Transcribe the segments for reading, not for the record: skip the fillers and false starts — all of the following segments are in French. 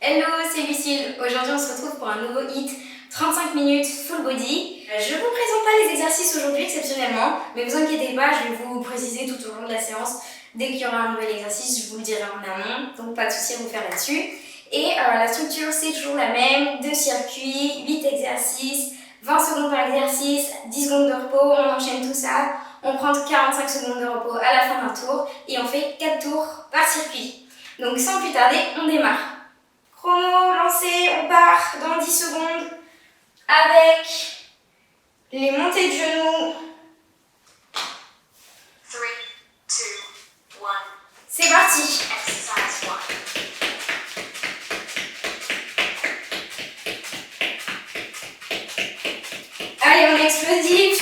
Hello, c'est Lucille. Aujourd'hui, on se retrouve pour un nouveau hit 35 minutes full body. Je ne vous présente pas les exercices aujourd'hui exceptionnellement, mais vous inquiétez pas, je vais vous préciser tout au long de la séance. Dès qu'il y aura un nouvel exercice, je vous le dirai en amont, donc pas de souci à vous faire là-dessus. Et la structure, c'est toujours la même, 2 circuits, 8 exercices, 20 secondes par exercice, 10 secondes de repos, on enchaîne tout ça. On prend 45 secondes de repos à la fin d'un tour et on fait 4 tours par circuit. Donc sans plus tarder, on démarre. Chrono lancé, on part dans 10 secondes avec les montées de genoux. 3, 2, 1. C'est parti. Exercise 1. Allez, on est explosif.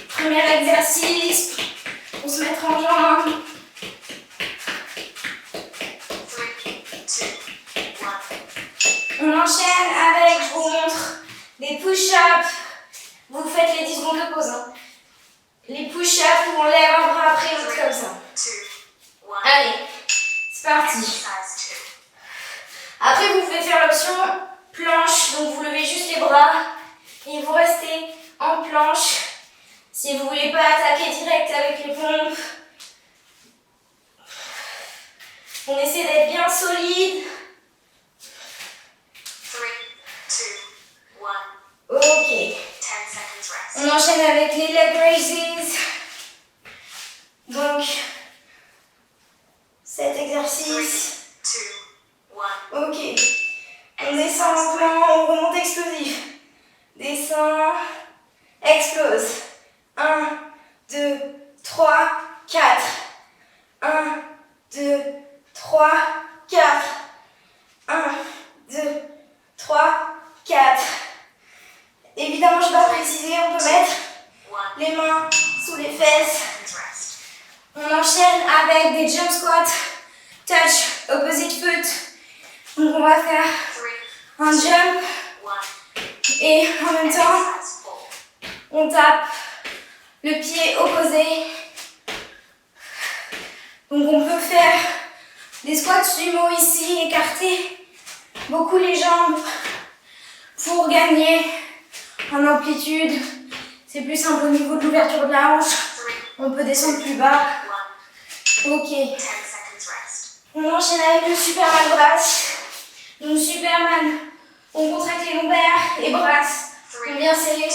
Premier exercice pour se mettre en jambe. 3, 2, 1. On enchaîne avec, je vous montre, des push-ups. Vous faites les 10 secondes de pause. Hein. Les push-ups où on lève un bras après l'autre comme ça. 2, 1. Allez, c'est parti. Exercise Après, vous pouvez faire l'option planche. Donc, vous levez juste les bras et vous restez en planche. Si vous ne voulez pas attaquer direct avec les pompes, on essaie d'être bien solide. 3, 2, 1. Ok. 10 seconds rest. On enchaîne avec les leg raises. Donc, cet 3, exercice. 2, 1. Ok. On descend lentement, on remonte explosif. Descend, explose. 1, 2, 3, 4. 1, 2, 3, 4. 1, 2, 3, 4. Évidemment, je ne vais pas préciser, on peut mettre 1. les mains sous les fesses. Seconds rest. On enchaîne avec des jump squats, touch, opposite foot. Donc on va faire 3, un jump 1. et en même temps, Exercise 4. on tape le pied opposé. Donc on peut faire des squats sumo ici, écarter beaucoup les jambes pour gagner en amplitude. C'est plus simple au niveau de l'ouverture de la hanche. 3, On peut descendre plus bas. 1. Ok. 10 seconds rest. On enchaîne avec le Superman brasse. Donc Superman, on contracte les lombaires et brasse. On vient serrer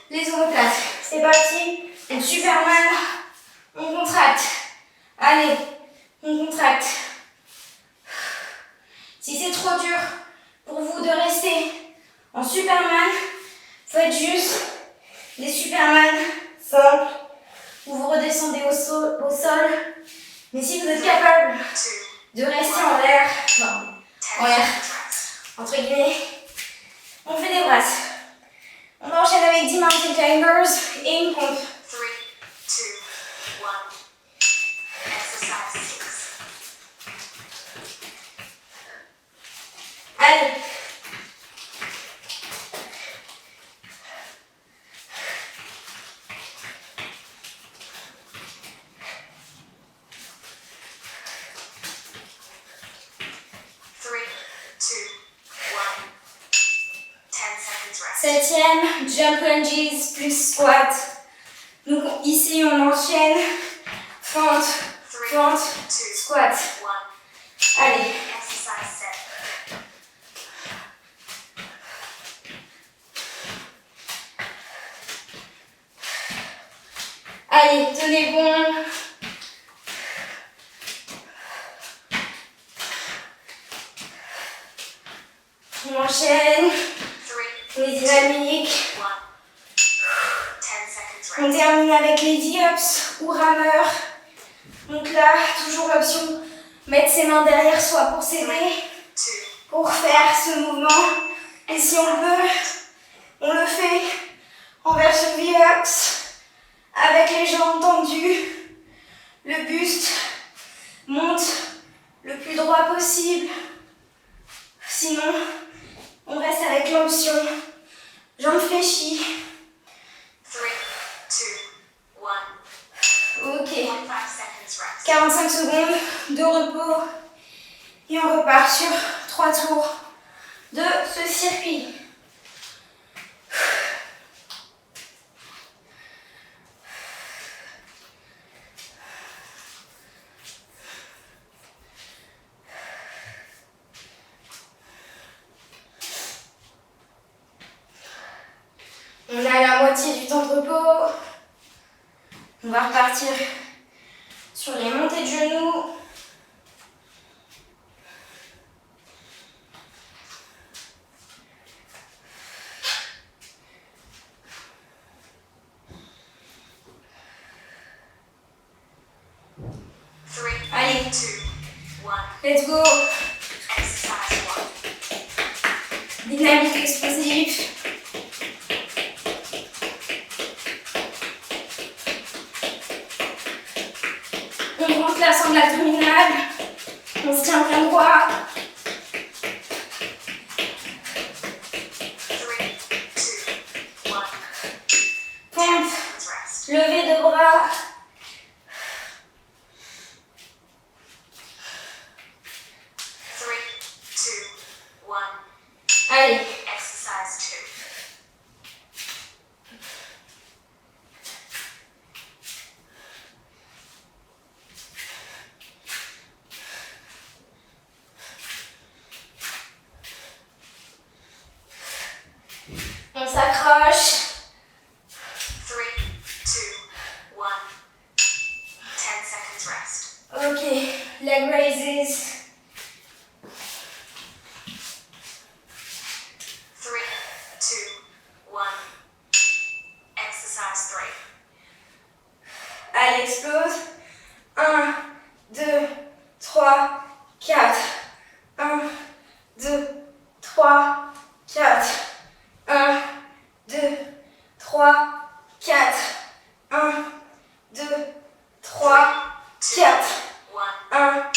les omoplates. C'est parti. Donc Superman, on contracte. Allez, on contracte. Si c'est trop dur pour vous de rester en Superman, faites juste les Superman simples où vous redescendez au sol. Mais si vous êtes capable 2, de rester en l'air, enfin, 10 en l'air, seconds rest. entre guillemets, on fait des brasses. On enchaîne avec 10 mountain climbers et une pompe. 3, 2, 1. Exercise 6. Allez. Septième, jump lunges plus squat. Donc ici on enchaîne fente, fente, squat. 1. Allez. Exercise 7. Allez, tenez bon. On enchaîne. 3, Les dynamiques. 1. 10 seconds On rest. termine avec les dips ou rameurs. Donc là, toujours l'option mettre ses mains derrière soi pour s'aider, 2, pour faire ce mouvement. Et si on peut, on le fait en version V-ups avec les jambes tendues. Le buste monte le plus droit possible. Sinon, on reste avec l'option jambes fléchies. 3, 2, 1. Ok. 45 seconds rest. 45 secondes. de repos. Et on repart sur 3 tours de ce circuit. On a la moitié du temps de repos. On va repartir sur les montées de genoux. Allez, 2, 1. let's go. Exercise 1. Dynamique explosive. On rentre la sangle abdominale. On se tient bien droit. 3, 2, 1. Pompe. Rest. Lever de bras. Allez. Exercise 2. On s'accroche. 3, 2, 1. 10 seconds rest. Ok, leg raises. 3, 2, 1. Exercise 3. Allez, explose. 1, 2, 3, 4. 1, 2, 3, 4. 1, 2, 3, 4. 1, 2, 3, 4. 1. 1,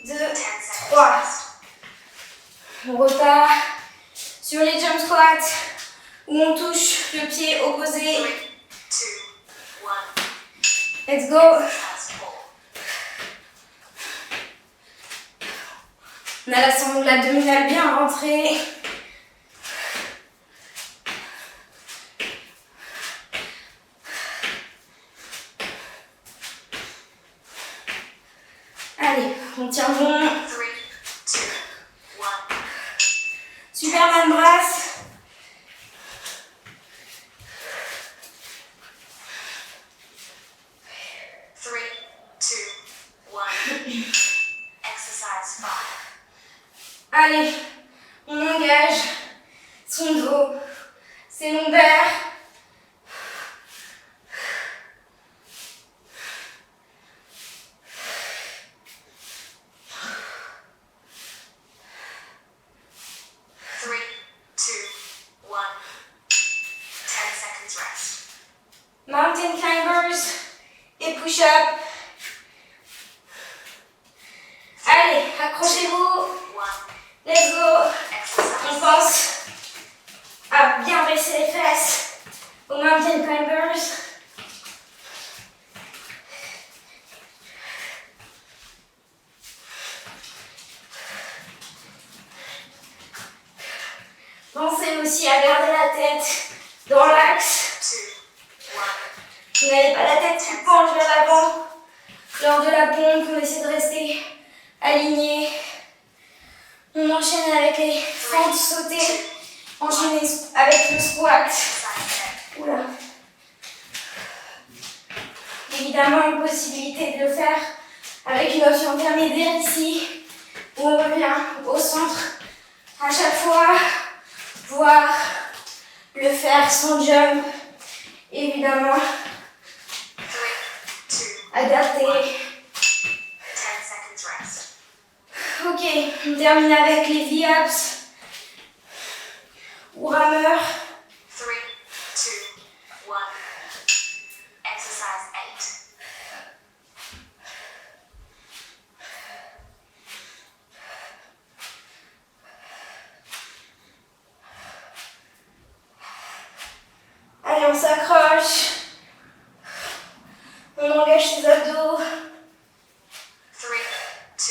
2, 10 seconds 3. rest. On repart sur les jump squats où on touche le pied 3, opposé. 2, 1. Let's go. Exercise 4. On a la sangle abdominale bien rentrée. Allez, on tient bon. 3, 2, 1. Superman brasse. Three, two, one. Exercise 5. Allez, on engage son dos, ses lombaires. Three, two, one. 10 seconds rest. Mountain climbers et push-up. Allez, accrochez-vous. 1. Let's go. On Exercise. pense à bien baisser les fesses aux mountain climbers. Pensez aussi à garder la tête dans l'axe. 2, 1. Vous n'avez pas la tête qui penche vers l'avant. Lors de la pompe, on essaie de rester aligné. On enchaîne avec les fentes sautées. Enchaîner avec le squat. Exercise 10. Oula. Évidemment, possibilité de le faire avec une option intermédiaire ici, où on revient au centre à chaque fois, voire le faire sans jump, évidemment, 3, 2, adapté. 10 seconds rest. Ok, on termine avec les V-ups ou rameurs. 3, 2, 1. Exercise 8. Allez, on s'accroche. On engage ses abdos. 3, 2,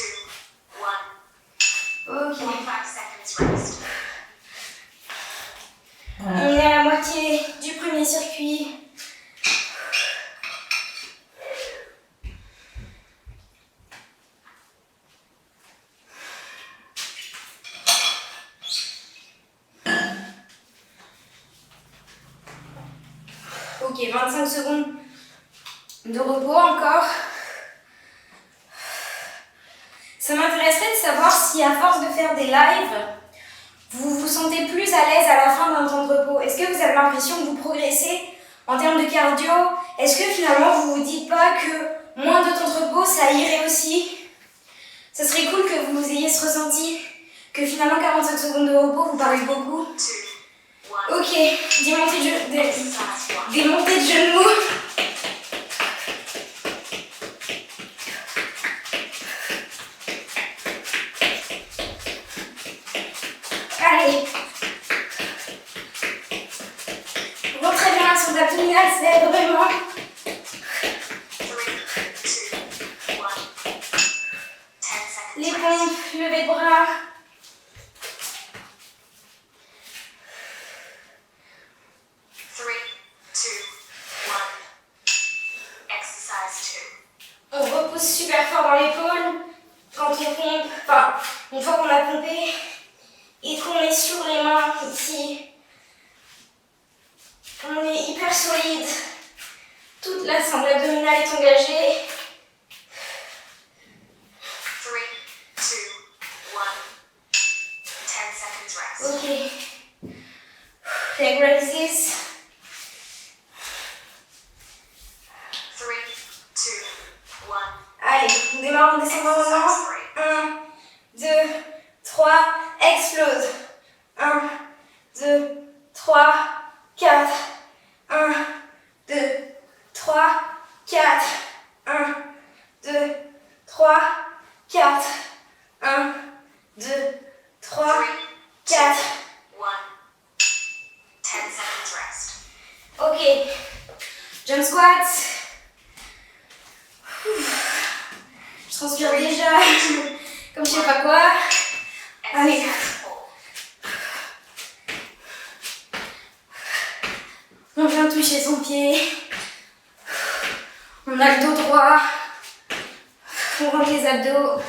premier circuit. Ok, 25 secondes de repos encore. Ça m'intéresserait de savoir si à force de faire des lives, vous vous sentez plus à l'aise à la fin d'un temps de repos. Est-ce que vous avez l'impression que vous progressez en termes de cardio? Est-ce que finalement vous vous dites pas que moins de temps de repos ça irait aussi? Ça serait cool que vous ayez ce ressenti, que finalement 45 secondes de repos vous paraissent beaucoup. Ok, des montées de genoux. Allez. Rentrez bien la sonde abdominale, ça aide vraiment. Les pompes, levée de bras. On repousse super fort dans l'épaule quand on pompe, enfin, une fois qu'on a pompé et qu'on est sur les mains ici. On est hyper solide. Toute la sangle abdominale est engagée. 3, 2, 1. 10 seconds rest. Ok. Leg raises. 3, 2, 1. Allez, on démarre en descendant maintenant. 1, 2, 3, explose. 1, 2, 3, 4. 1, 2, 3, 4. 1, 2, 3, 4. 1, 2, 3, 4. 1. 10 seconds rest. Ok. Jump squat. Je transpire déjà comme je sais pas quoi. Allez. On vient toucher son pied. On a le dos droit. On rentre les abdos.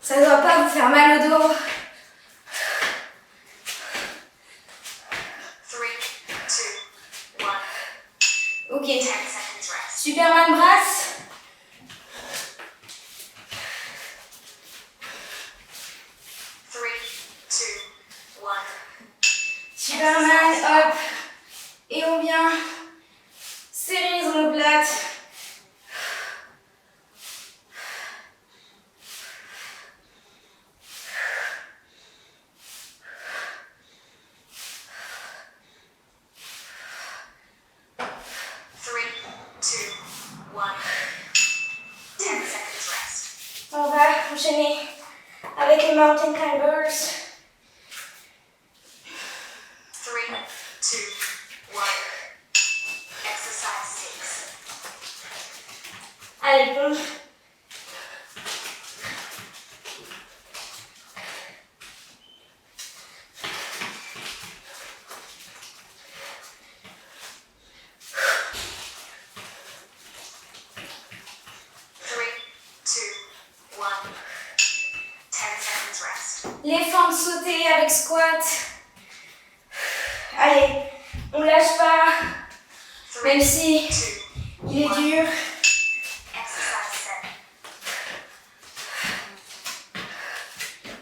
Ça ne doit pas vous faire mal au dos. 3, 2, 1. Ok. 10 seconds rest. Superman brasse. Superman, hop. Et on vient serrer les omoplates. On va enchaîner avec les mountain climbers. 3, 2, 1. Exercise 6. Allez, pompe. Les fentes sautées avec squat. Allez, on lâche pas, même si il est dur.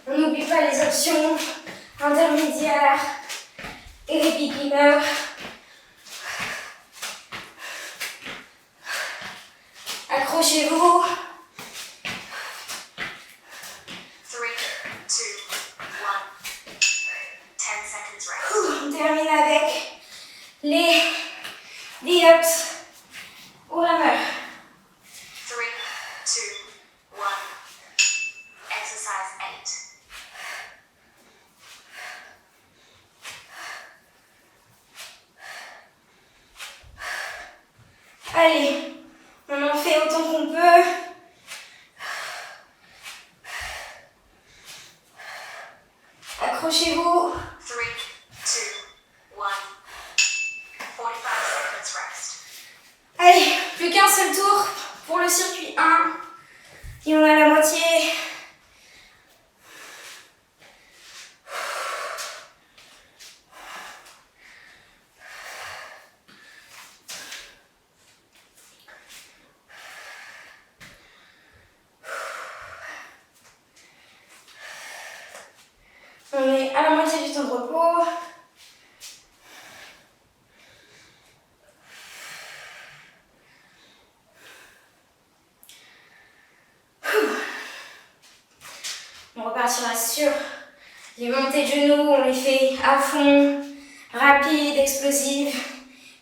On n'oublie pas les options intermédiaires et les beginners. Accrochez-vous. 3, 2, 1. 10 seconds rest. On termine avec les dips ou rameurs. 3, 2, 1. Exercise 8. Allez, on en fait autant qu'on peut. Accrochez-vous. 3, 2, 1. 45 seul tour pour le circuit 1. Et on a la moitié. On est à la moitié du temps de repos. On repartira sur les montées de genoux, on les fait à fond, rapide, explosive.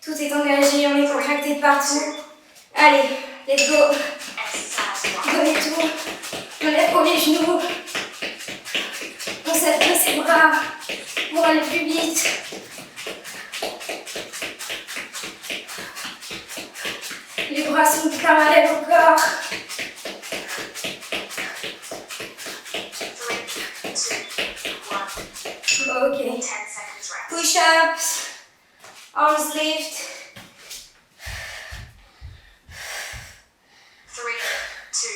Tout est engagé, on est contracté de partout. Allez, let's go. Donnez tout. On lève pour les genoux. On s'appuie ses bras pour aller plus vite. Les bras sont parallèles au corps. Ok. Push-ups, arms lift. 3, 2,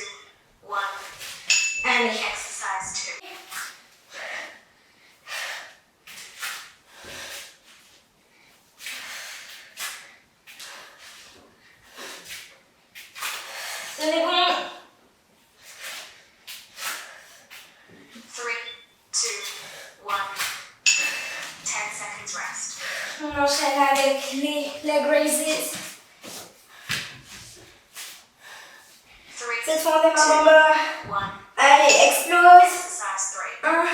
1. Allez. Exercise 2. Tenez bon. 3, 2, 1. 10 seconds rest. On enchaîne avec les leg raises. 3, Cette fois, on démarre en bas. 1. Allez, explose. Exercise 3. 1,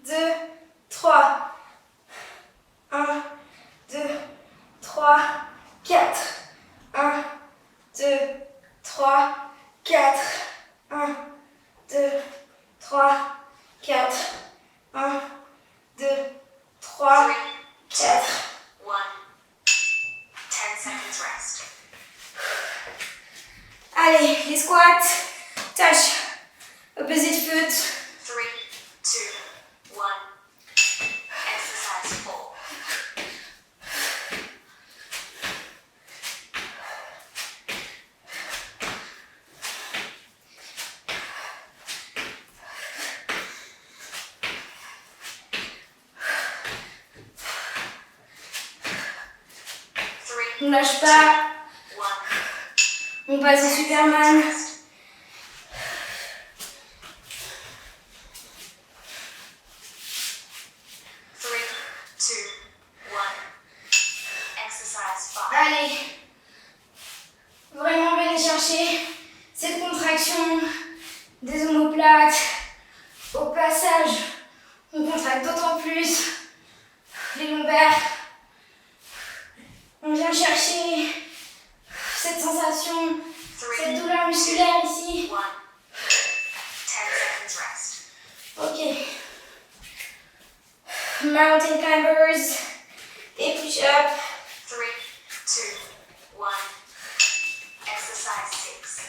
2, 3. 1, 2, 3, 4. 1, 2, 3, 4. 1, 2, 3, 4. 1, 2, 3, 3, 4. 1. 10 seconds rest. Allez, les squats. Touch. Opposite foot. 3, 2, 1. Exercise 4. On lâche pas. 1. On passe au Superman. Rest. 3, 2, 1. Exercise 5. Allez. Vraiment, venez chercher cette contraction des omoplates. Au passage, on contracte d'autant plus les lombaires. On vient chercher cette sensation, 3, cette douleur musculaire ici. 1. 10 seconds rest. Ok. Mountain climbers et push-up. 3, 2, 1. Exercise 6.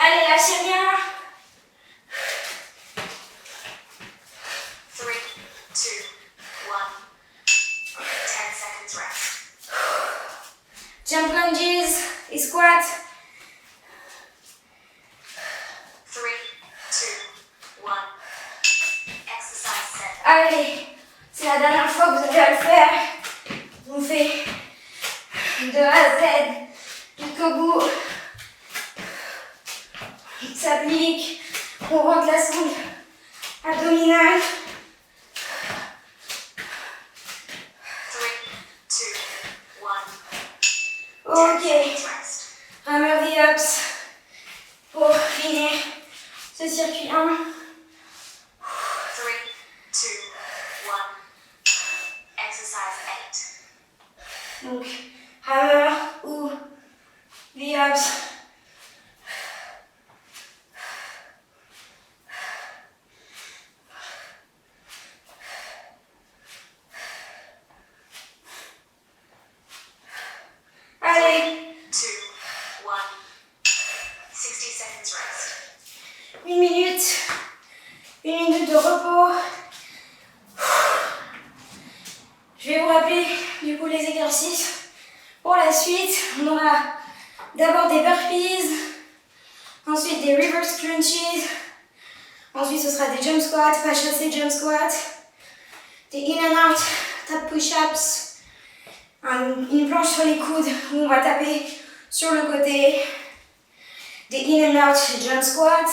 Allez, lâchez rien. 3, 2, 1. 10 seconds rest. Jump lunges et squats. 3, 2, 1. Exercise 7. Allez, c'est la dernière fois que vous avez à le faire. On fait de A à Z jusqu'au bout. On s'applique, on rentre la sangle abdominale. 3, 2, 1. Ok, 10 seconds rest. hammer the ups pour finir ce circuit 1. 3, 2, 1. Exercise 8. Donc, hammer ou the ups. Allez, 2, 1. 60 seconds rest. 1 minute. 1 minute de repos. Je vais vous rappeler du coup les exercices. Pour la suite, on aura d'abord des burpees, ensuite des reverse crunches, ensuite ce sera des jump squats, pas chassés jump squats, des in and out, tap push-ups, une planche sur les coudes où on va taper sur le côté, des in and out jump squats,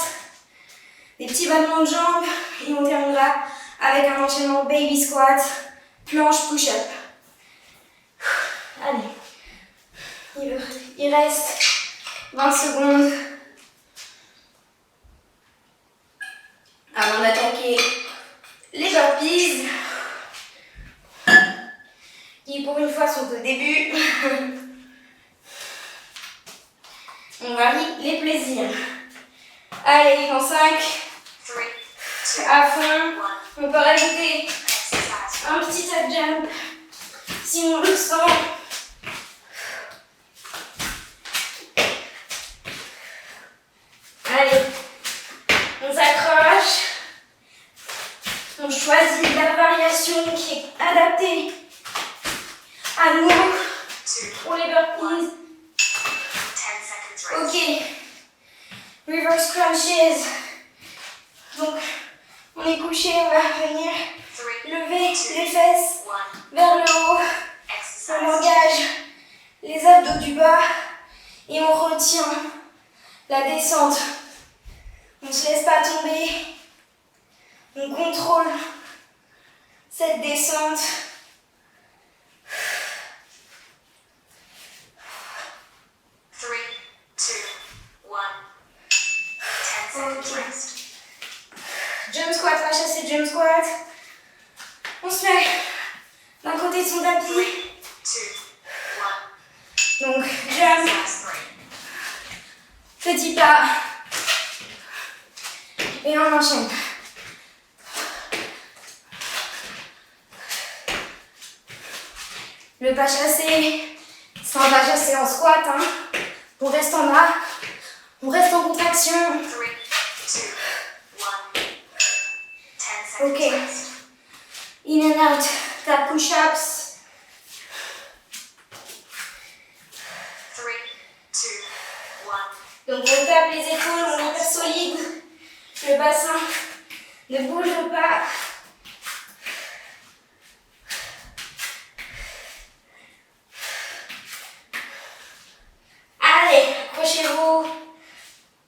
des petits battements de jambes et on terminera avec un enchaînement baby squat, planche push-up. Allez. Il reste 20 secondes avant d'attaquer les burpees qui pour une fois sont au début. On varie les plaisirs. Allez, en 5, à fond, on peut rajouter un petit ab jump si on le sent. Allez, on s'accroche, on choisit la variation qui est adaptée à nous pour les burpees. Ok, reverse crunches. Donc, on est couché, on va venir lever les fesses vers le haut. On engage les abdos du bas et on retient la descente. On ne se laisse pas tomber. On contrôle cette descente. Okay. Jump squat, va chasser jump squat. On se met d'un côté de son tapis. Donc, jump. Petit pas. Et on enchaîne. Le pas chassé, c'est un pas chassé en squat. Hein. On reste en bas. On reste en contraction. Ok. In and out. Tap push-ups. 3, 2, 1. Donc on tape les épaules, on est hyper solide. Le bassin ne bouge pas. Allez, accrochez-vous.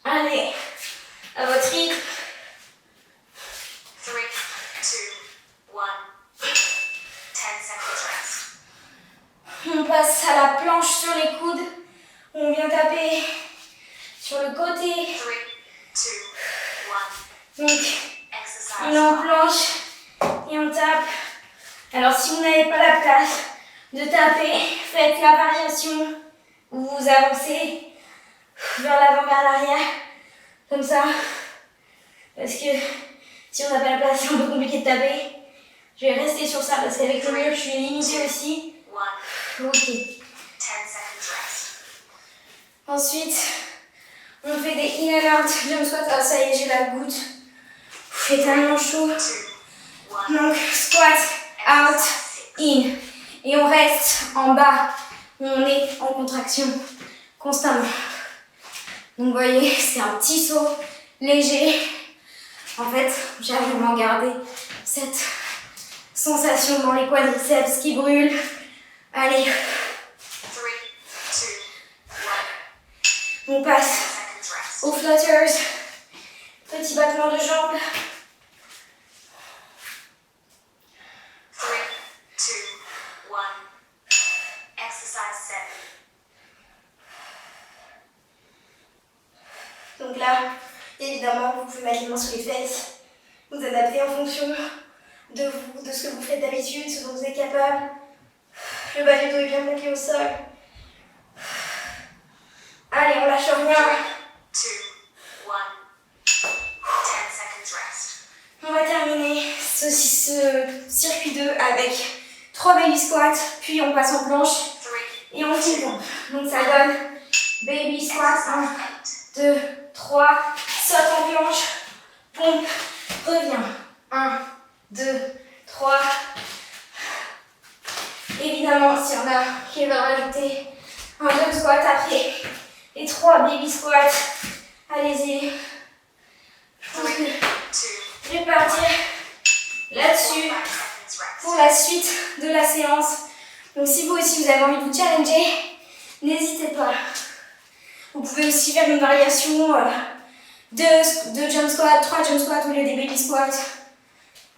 Allez, à votre rythme. 3, 2, 1. 10 seconds rest. On passe à la planche sur les coudes. On vient taper sur le côté. 3, 2, 1. Donc, Exercise. on est en planche et on tape. Alors, si vous n'avez pas la place de taper, faites la variation où vous avancez vers l'avant, vers l'arrière, comme ça. Parce que si on n'a pas la place, c'est un peu compliqué de taper. Je vais rester sur ça parce qu'avec le mur, je suis limitée aussi. 1. Ok. 10 seconds rest. Ensuite, on fait des in and out jump squat. Ah, ça y est, j'ai la goutte. Il fait tellement chaud. 2, 1. Donc, squat, out, in. Et on reste en bas. On est en contraction constamment. Donc, vous voyez, c'est un petit saut léger. En fait, j'ai vraiment gardé cette sensation dans les quadriceps qui brûlent. Allez, 3, 2, 1. on passe 10 seconds rest. aux flutters. Petit battement de jambes. 3, 2, 1. Exercise 7. Donc là, évidemment, vous pouvez mettre les mains sous les fesses. Vous adaptez en fonction de vous, de ce que vous faites d'habitude, ce dont vous êtes capable. Le bas du dos est bien bloqué au sol. Allez, on lâche rien. 2, 1. 10 seconds rest. On va terminer ce circuit 2 avec 3 baby squats, puis on passe en planche 3, et on finit. Donc ça donne baby squats, 1, 2, 3, saute en planche, pompe revient. 1, 2, 3. Évidemment, s'il y en a qui veulent rajouter un jump squat après les 3 baby squats, allez-y. Je pense que je vais partir là-dessus pour la suite de la séance. Donc si vous aussi vous avez envie de vous challenger, n'hésitez pas. Vous pouvez aussi faire une variation de jump squat, 3 jump squats au lieu des baby squats.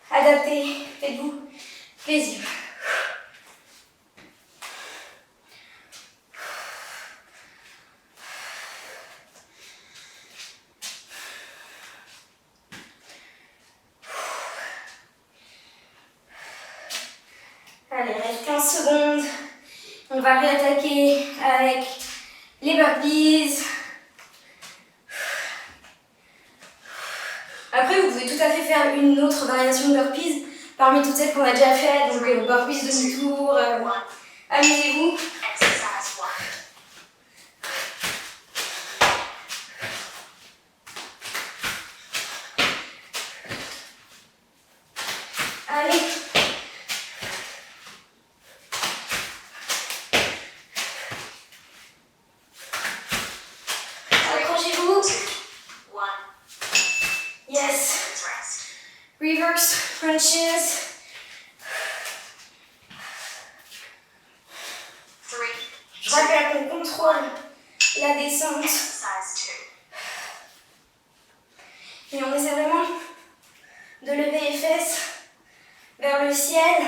Adaptez, faites-vous plaisir. Allez, reste 15 secondes. On va réattaquer avec les burpees. Après, vous pouvez tout à fait faire une autre variation de burpees parmi toutes celles qu'on a déjà faites. Donc, burpees demi-tour. Amusez-vous. Exercise 1. Allez. Accrochez-vous. 2, 1. Yes. Seconds rest. Reverse crunches. 3, Je rappelle qu'on contrôle la descente. exercise 2. Et on essaie vraiment de lever les fesses vers le ciel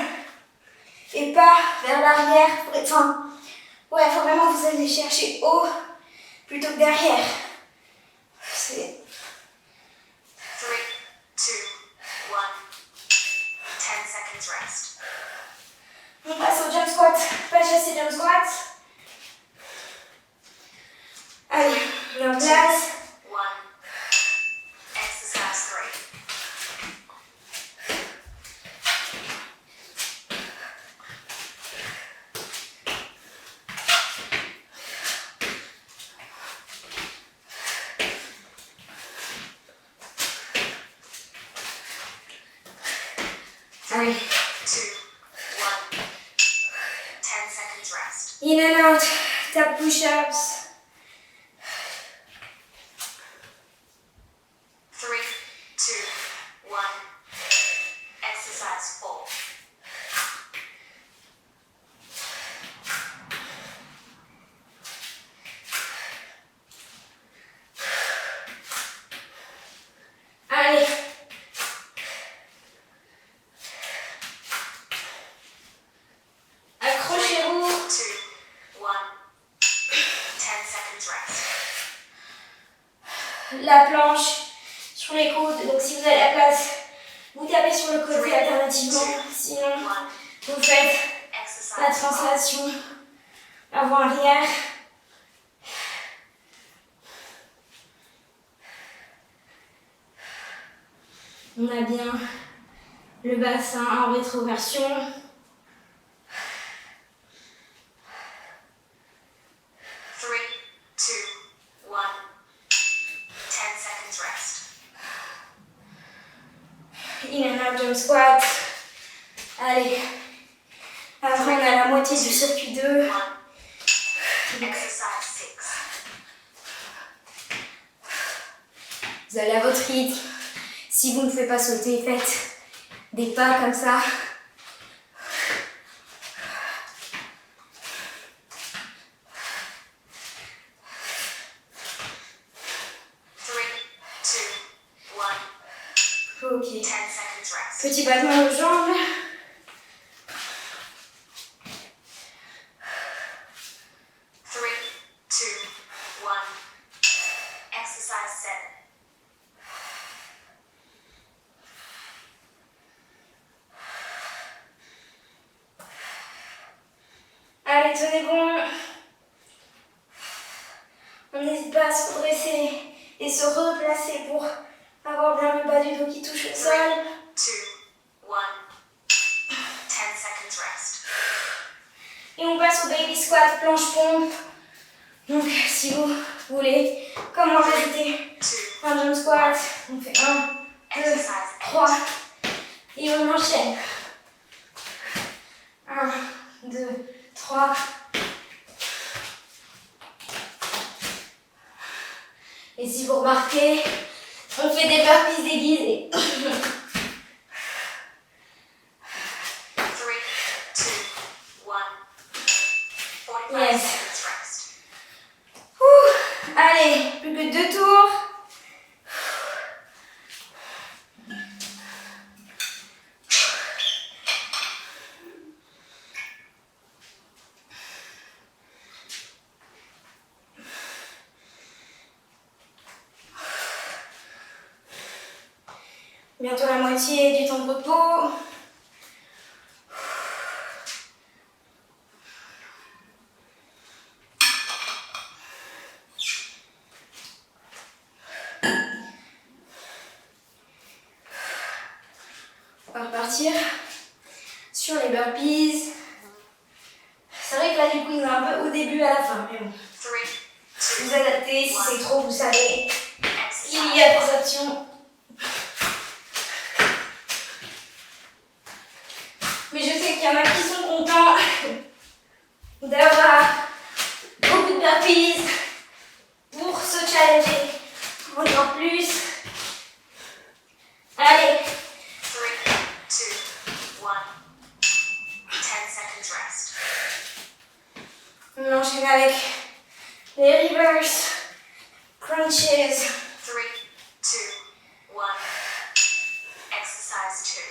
et pas vers l'arrière. Enfin, ouais, faut vraiment que vous allez chercher haut plutôt que derrière. C'est 3, 2, 1. 10 seconds rest. On passe au jump squat, pas chasser jump squat. Allez, on est en place. 1. Exercise 3. Allez, 2, 1. 10 seconds rest. in and out, tap push-ups. 3, 2, 1. Exercise 4. Allez. Accrochez-vous. 2, 1. 10 seconds rest. La planche sur les côtes. Donc si vous avez la place, vous tapez sur le côté alternativement. Sinon, 1. vous faites la Exercise 5. translation avant-arrière. On a bien le bassin en rétroversion. 3, 2, 1. 10 seconds rest. In and out jump squat. Allez. Après, on a la moitié du circuit 2. 1. Exercise 6. Vous allez à votre rythme. Si vous ne pouvez pas sauter, faites des pas comme ça. 3, 2, 1. Ok. 10 seconds rest. Petit battement aux jambes. 3, 2, 1. Exercise 7. Allez, tenez bon. On n'hésite pas à se redresser et se replacer pour avoir bien le bas du dos qui touche le 3, sol. 2, 1. 10 seconds rest. Et on passe au baby squat, planche pompe. Donc, si vous voulez, comme on va rajouter 2, un jump squat, on fait 1, 2, Exercise 3. Et on enchaîne. 1, 2, 3. Et si vous remarquez, on fait des burpees déguisés. 3, 2, 1. 45 Yes. seconds rest. Ouh, allez, plus que 2 tours. Bientôt la moitié du temps de repos. On va repartir sur les burpees. C'est vrai que là, du coup, il y en a un peu au début à la fin, mais bon. 3, Vous adaptez, si c'est trop, vous savez. 2, Il y a des options. Mais je sais qu'il y en a qui sont contents d'avoir beaucoup de burpees pour se challenger encore plus. Allez, 3, 2, 1. 10 seconds rest. on enchaîne avec les reverse crunches. 3, 2, 1. Exercise 2.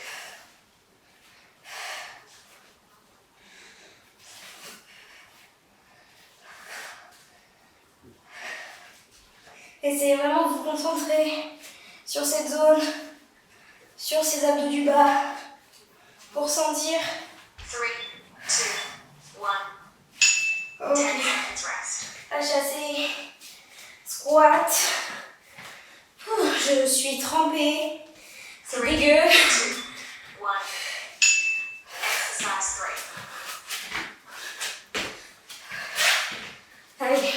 Essayez vraiment de vous concentrer sur cette zone, sur ces abdos du bas, pour sentir. 3, 2, 1. 10 Ok, seconds rest. à chasser, squat. Ouh, je suis trempée, c'est dégueu. 2, 1. Exercise 3. Allez.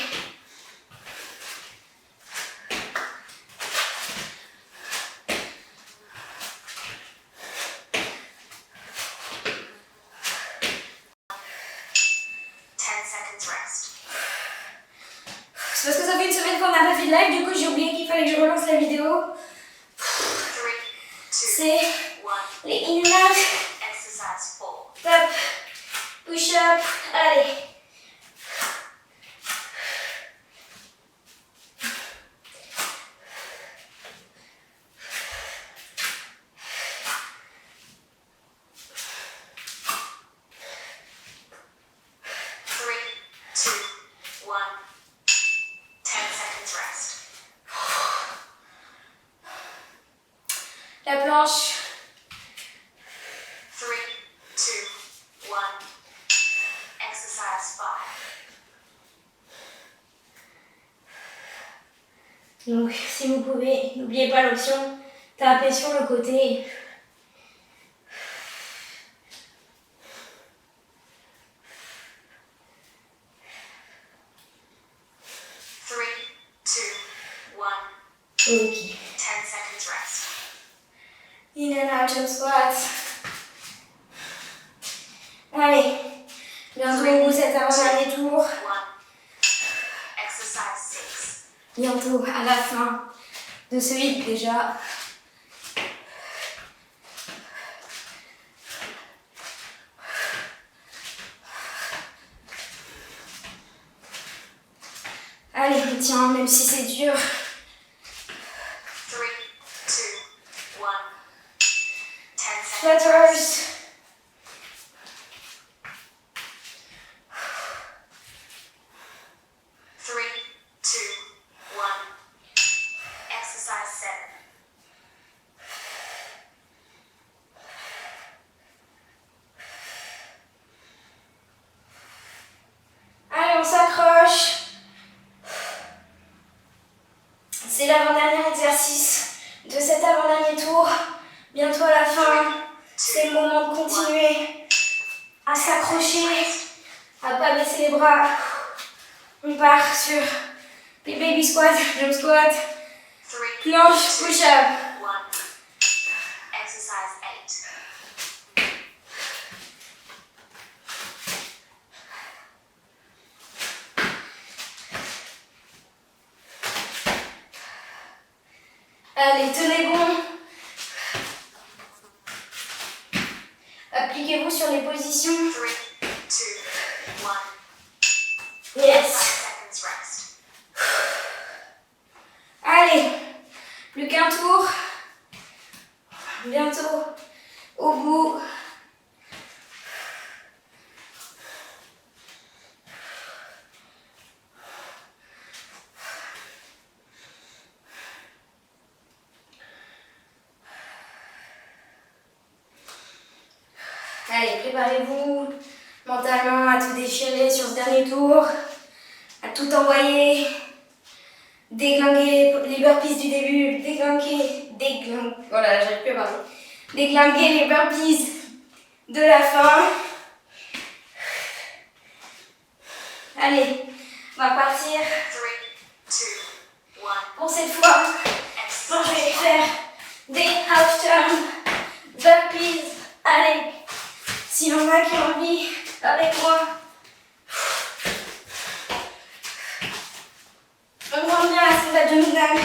C'est parce que ça fait une semaine qu'on n'a pas fait de live, du coup j'ai oublié qu'il fallait que je relance la vidéo. 3, 2, C'est 1. les in-out, Exercise 4. top, push-up, allez. La planche. 3, 2, 1. Exercise 5. Donc si vous pouvez, n'oubliez pas l'option taper sur le côté. 3, 2, 1. Ok. 10 seconds rest. In and out jump squats. Allez, bientôt au bout cet avant-dernier tour. 1. Exercise 6. Bientôt à la fin de ce hit déjà. Allez, on tient, même si c'est dur. 3, 2, 1. 10 seconds rest. Flutters. Three, 2, 1. Exercise 7. Allez, on s'accroche. C'est l'avant-dernier exercice de cet avant-dernier tour. Bientôt à la fin. C'est le moment de continuer à s'accrocher, à pas baisser les bras. On part sur les baby squats, jump squat, 3, planche, push-up. 1. Allez, tenez bon. Appliquez-vous sur les positions. 3, 2, 1. Yes. 5 seconds rest. Allez, plus qu'un tour. Bientôt au bout. Allez, préparez-vous mentalement à tout déchirer sur ce dernier tour, à tout envoyer, déglinguer les burpees du début, voilà, j'arrive plus à parler, déglinguer les burpees de la fin. Allez, on va partir 3, 2, 1. pour cette fois. Bon, je vais faire des half turn burpees. Allez, s'il y en a qui ont envie avec moi. On rentre bien la sonde abdominale.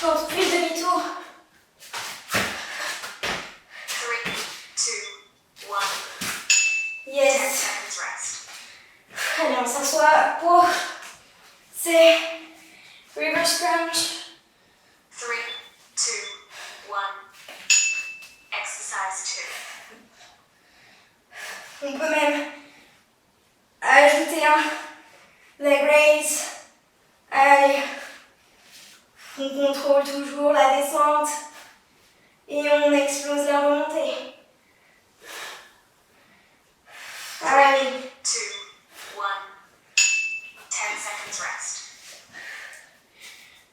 On fait le demi-tour. 3, 2, 1. 10 Yes. seconds rest. Allez, on s'assoit pour ces reverse crunch. 3, 2, 1. Exercise 2. On peut même ajouter un leg raise. Allez, on contrôle toujours la descente et on explose la remontée. Allez, 2, 1. 10 seconds rest.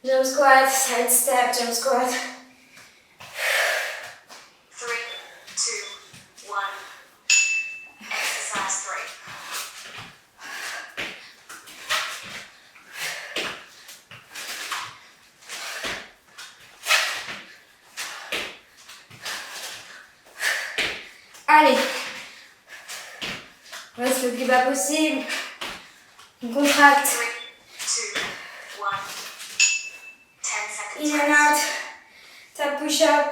jump squat, side step, jump squat. 3, 2, 1. Exercise 3. Allez, on reste le plus bas possible. On contracte. 3, 2, 1. 10 In seconds and rest. out. Tap push up.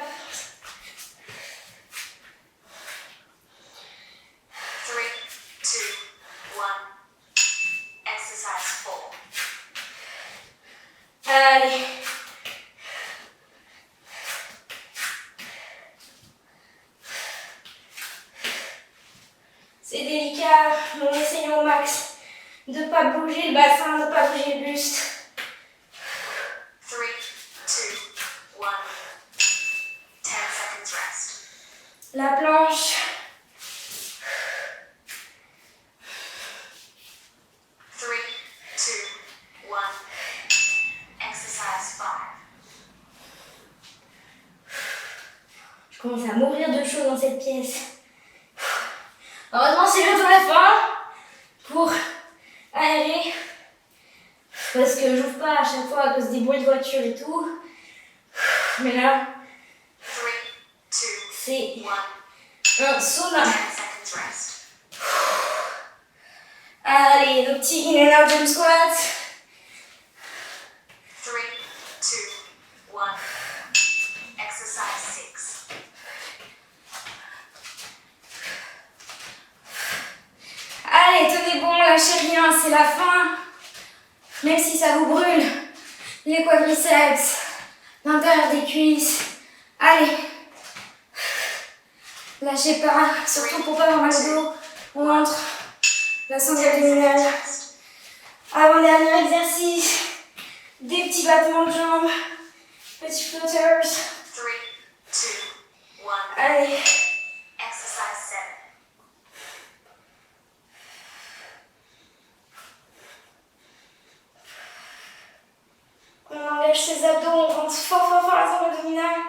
3, 2, 1. Exercise 4. Allez. C'est délicat, mais on essaye au max de ne pas bouger le bassin, de ne pas bouger le buste. 3, 2, 1. 10 seconds rest. La planche. 3, 2, 1. Exercise 5. Je commence à mourir de chaud dans cette pièce. Heureusement, c'est bientôt la fin pour aérer. Parce que j'ouvre pas à chaque fois à cause des bruits de voiture et tout. Mais là, 3, 2, c'est 1. un sauna. 10 seconds rest. Allez, nos petits in and out jump squats. 3, 2, 1. Exercise 6. Allez, tenez bon, lâchez rien, c'est la fin. Même si ça vous brûle, les quadriceps, l'intérieur des cuisses. Allez, lâchez pas, surtout pour pas avoir mal au dos. On entre, la 10 sangle seconds abdominale. rest. Avant-dernier exercice, des petits battements de jambes, petits floaters. 3, 2, 1. Allez, Exercise 7. on engage ses abdos, on rentre fort fort fort la sangle abdominale.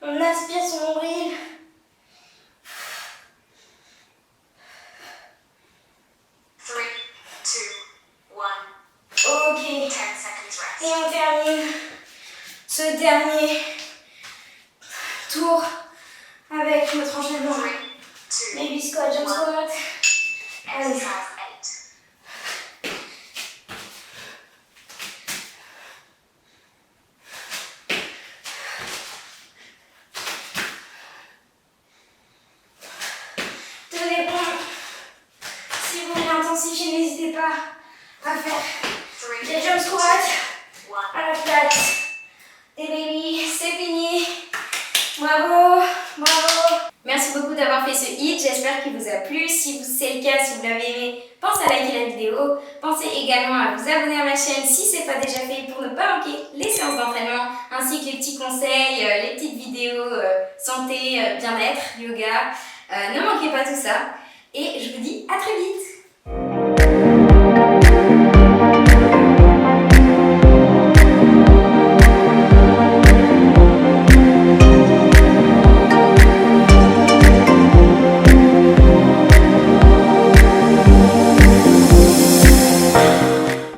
On aspire son nombril. 3, 2, 1. Ok. 10 seconds Et rest. on termine ce dernier tour avec notre enchaînement. 3, 2, Baby squat, jump squat. Allez. exercise 8. HIIT, j'espère qu'il vous a plu. Si c'est le cas, si vous l'avez aimé, pensez à liker la vidéo. Pensez également à vous abonner à ma chaîne si ce n'est pas déjà fait pour ne pas manquer les séances d'entraînement ainsi que les petits conseils, les petites vidéos santé, bien-être, yoga. Ne manquez pas tout ça et je vous dis à très vite.